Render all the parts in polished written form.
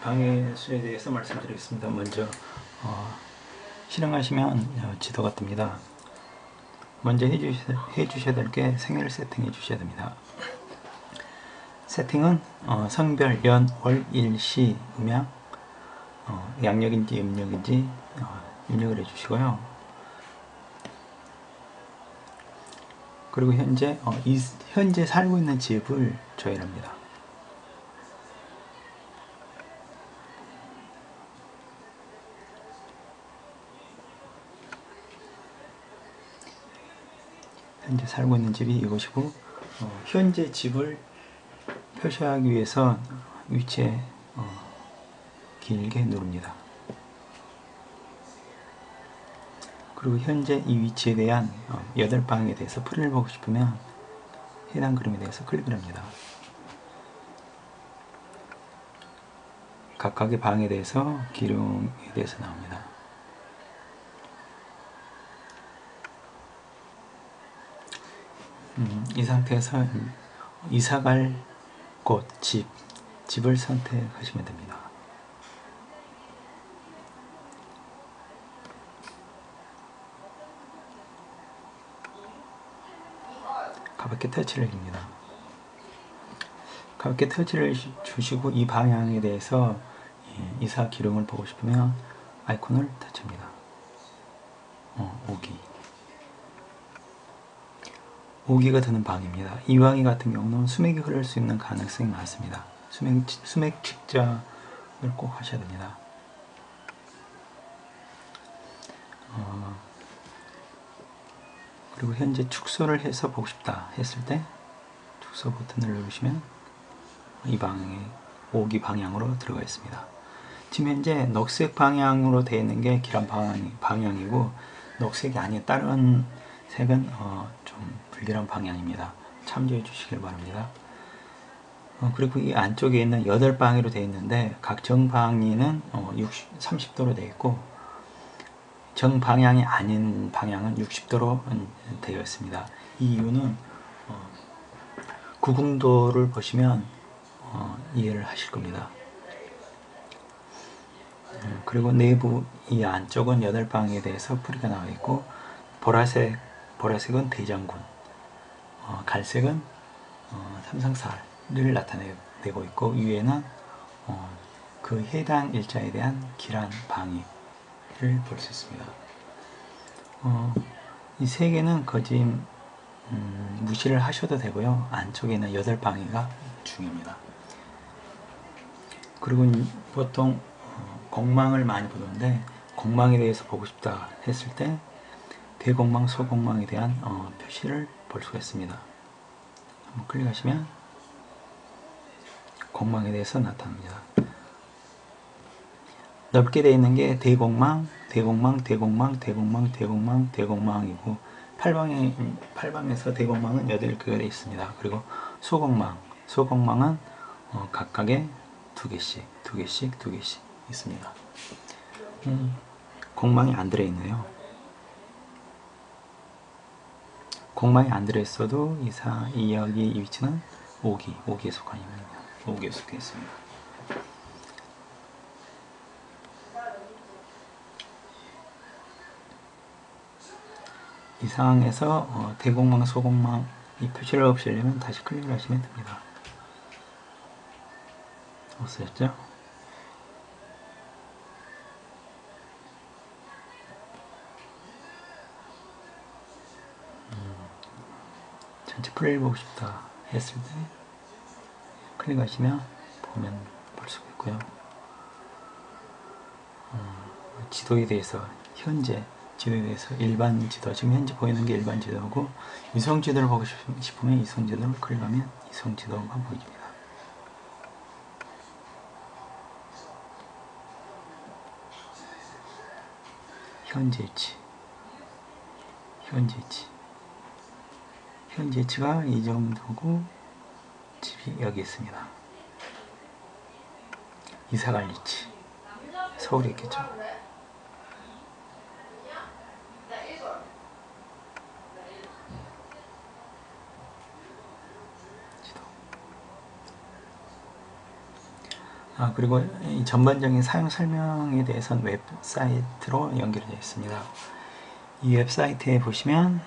방해 수에 대해서 말씀드리겠습니다. 먼저 실행하시면 지도가 뜹니다. 먼저 해주셔야 될 게 생일 세팅해 주셔야 됩니다. 세팅은 성별, 연, 월, 일, 시, 음양, 양력인지 음력인지 입력을 해주시고요. 그리고 현재 살고 있는 집을 조회합니다. 현재 살고 있는 집이 이곳이고, 현재 집을 표시하기 위해서 위치에 길게 누릅니다. 그리고 현재 이 위치에 대한 8방에 대해서 풀이를 보고 싶으면 해당 그림에 대해서 클릭을 합니다. 각각의 방에 대해서 기록에 대해서 나옵니다. 이 상태에서 이사갈 곳, 집을 선택하시면 됩니다. 가볍게 터치를 해줍니다. 가볍게 터치를 주시고 이 방향에 대해서 이사 기록을 보고 싶으면 아이콘을 터치합니다. 오기가 드는 방입니다. 이 방이 같은 경우는 수맥이 흐를 수 있는 가능성이 많습니다. 수맥 측정을 꼭 하셔야 됩니다. 그리고 현재 축소를 해서 보고 싶다 했을 때 축소 버튼을 누르시면 이 방에 오기 방향으로 들어가 있습니다. 지금 현재 녹색 방향으로 되어 있는 게 기란 방향이고, 녹색이 아닌 다른 색은 좀 불길한 방향입니다. 참조해 주시길 바랍니다. 그리고 이 안쪽에 있는 8방으로 되어 있는데, 각 정방위는 30도로 되어 있고, 정방향이 아닌 방향은 60도로 되어 있습니다. 이 이유는 구궁도를 보시면 이해를 하실 겁니다. 그리고 내부 이 안쪽은 8방에 대해서 풀이가 나와 있고, 보라색은 대장군, 갈색은 삼성살을 나타내고 있고, 위에는 그 해당 일자에 대한 기란 방위를 볼 수 있습니다. 이 세 개는 거짓 무시를 하셔도 되고요. 안쪽에는 8방위가 중요합니다. 그리고 보통 공망을 많이 보는데, 공망에 대해서 보고 싶다 했을 때 대공망, 소공망에 대한 표시를 볼 수가 있습니다. 한번 클릭하시면 공망에 대해서 나타납니다. 넓게 되어 있는 게 대공망, 대공망, 대공망, 대공망, 대공망, 대공망이고, 8방에서 대공망은 8개가 되어 있습니다. 그리고 소공망은 각각에 2개씩 있습니다. 공망이 안 들어있네요. 공망이 안 들어있어도 여기 이 위치는 5기에 속해 있습니다. 이 상황에서 대공망, 소공망 이 표시를 없애려면 다시 클릭을 하시면 됩니다. 없어졌죠? 전체 풀이를 보고 싶다 했을 때 클릭하시면 볼 수가 있고요. 지도에 대해서 일반 지도, 지금 현재 보이는 게 일반 지도고, 위성 지도를 보고 싶으면 위성 지도를 클릭하면 위성 지도가 보입니다. 현재 위치가 이 정도고, 집이 여기 있습니다. 이사갈 위치 서울에 있겠죠. 그리고 이 전반적인 사용 설명에 대해서는 웹사이트로 연결되어 있습니다. 이 웹사이트에 보시면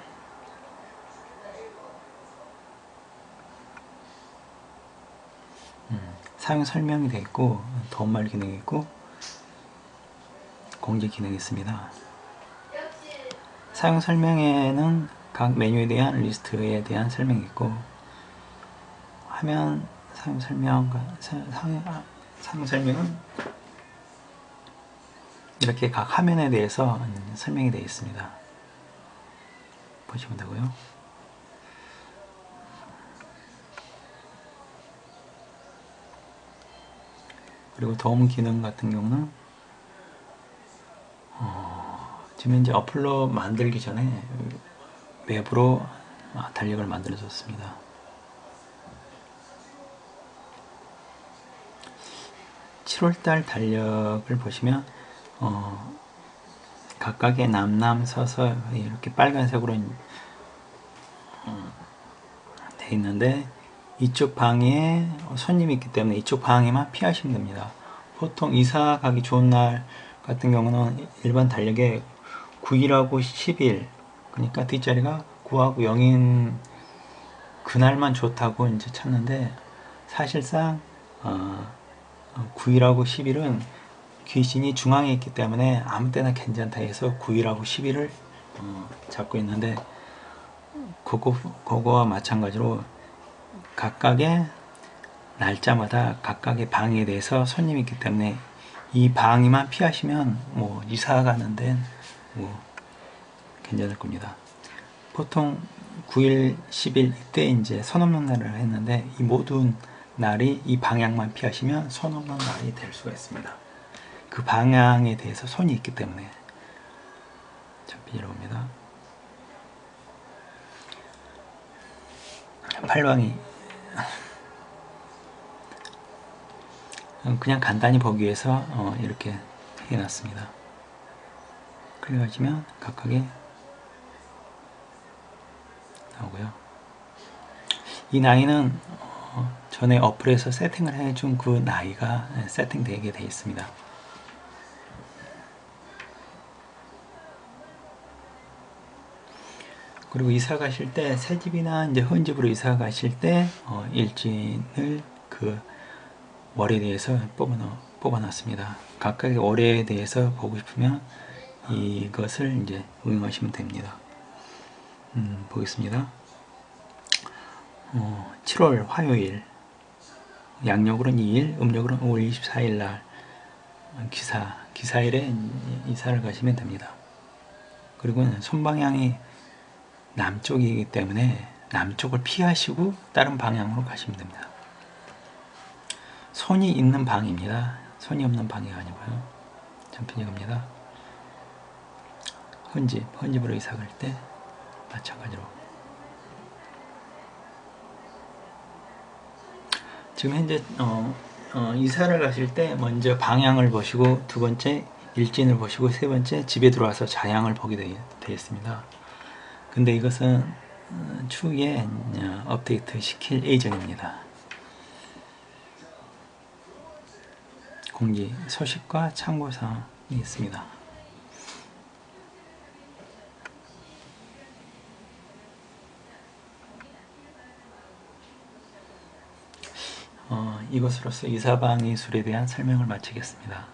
사용 설명이 되어 있고, 도움말 기능이 있고, 공지 기능이 있습니다. 사용 설명에는 각 메뉴에 대한 리스트에 대한 설명이 있고, 화면 사용 설명은 이렇게 각 화면에 대해서 설명이 되어 있습니다. 보시면 되고요. 그리고 도움 기능 같은 경우는 지금 현재 어플로 만들기 전에 웹으로 달력을 만들어 줬습니다. (7월달) 달력을 보시면 각각의 남남서서 이렇게 빨간색으로 돼 있는데, 이쪽 방에 손님이 있기 때문에 이쪽 방에만 피하시면 됩니다. 보통 이사 가기 좋은 날 같은 경우는 일반 달력에 9일하고 10일, 그러니까 뒷자리가 9하고 0인 그날만 좋다고 이제 찾는데, 사실상 9일하고 10일은 귀신이 중앙에 있기 때문에 아무 때나 괜찮다 해서 9일하고 10일을 잡고 있는데, 그거와 마찬가지로 각각의 날짜마다 각각의 방에 대해서 손님이 있기 때문에 이 방에만 피하시면 뭐 이사 가는데 뭐 괜찮을 겁니다. 보통 9일, 10일 이때 이제 선 없는 날을 했는데, 이 모든 날이 이 방향만 피하시면 선 없는 날이 될 수가 있습니다. 그 방향에 대해서 손이 있기 때문에. 잠깐 봅니다. 팔방이 그냥 간단히 보기 위해서 이렇게 해놨습니다. 클릭하시면 각각의 나오고요. 이 나이는 전에 어플에서 세팅을 해준 그 나이가 세팅되게 되어 있습니다. 그리고 이사 가실 때, 새 집이나 이제 헌집으로 이사 가실 때 일진을 그 월에 대해서 뽑아놨습니다. 각각의 월에 대해서 보고 싶으면 이것을 이제 응용하시면 됩니다. 보겠습니다. 7월 화요일, 양력으로는 2일, 음력으로는 5월 24일 날 기사일에 이사를 가시면 됩니다. 그리고 손방향이 남쪽이기 때문에 남쪽을 피하시고 다른 방향으로 가시면 됩니다. 손이 있는 방입니다. 손이 없는 방이 아니고요. 잠깐 갑니다. 헌집으로 이사 갈 때 마찬가지로. 지금 현재 이사를 가실 때 먼저 방향을 보시고, 두 번째 일진을 보시고, 세 번째 집에 들어와서 자양을 보게 되어 있습니다. 근데 이것은 추후에 업데이트 시킬 예정입니다. 공지, 소식과 참고사항이 있습니다. 이것으로서 이사방 이술에 대한 설명을 마치겠습니다.